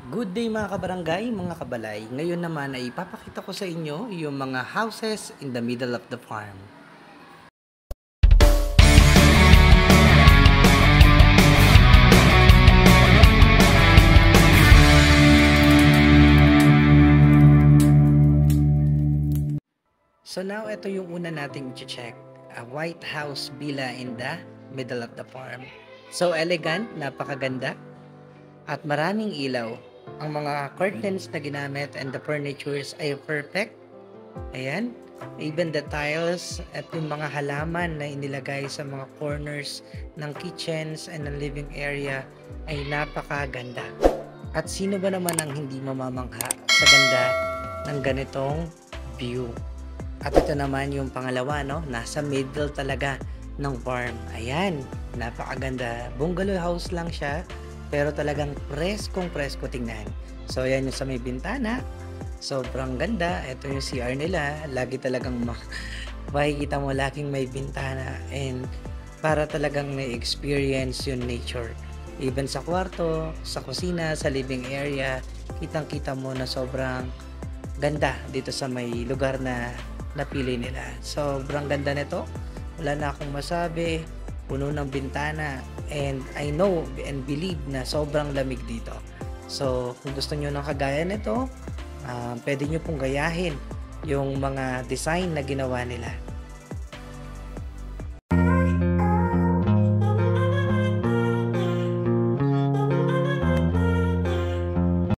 Good day mga kabarangay, mga kabalay. Ngayon naman ay ipapakita ko sa inyo yung mga houses in the middle of the farm. So now ito yung una nating i-check. A White House Villa in the middle of the farm. So elegant, napakaganda, at maraming ilaw. Ang mga curtains na ginamit and the furnitures ay perfect. Ayan. Even the tiles at yung mga halaman na inilagay sa mga corners ng kitchens and ng living area ay napakaganda. At sino ba naman ang hindi mamamangha sa ganda ng ganitong view? At ito naman yung pangalawa, no? Nasa middle talaga ng farm. Ayan, napakaganda. Bungalow house lang siya, pero talagang preskong-presko tingnan. So, ayan yung sa may bintana. Sobrang ganda. Ito yung CR nila. Lagi talagang makikita mo laging may bintana. And para talagang na-experience yung nature. Even sa kwarto, sa kusina, sa living area, kitang-kita mo na sobrang ganda dito sa may lugar na napili nila. Sobrang ganda nito. Wala na akong masabi. Puno ng bintana. And I know and believe na sobrang lamig dito. So, kung gusto nyo ng kagaya nito, pwede nyo pong gayahin yung mga design na ginawa nila.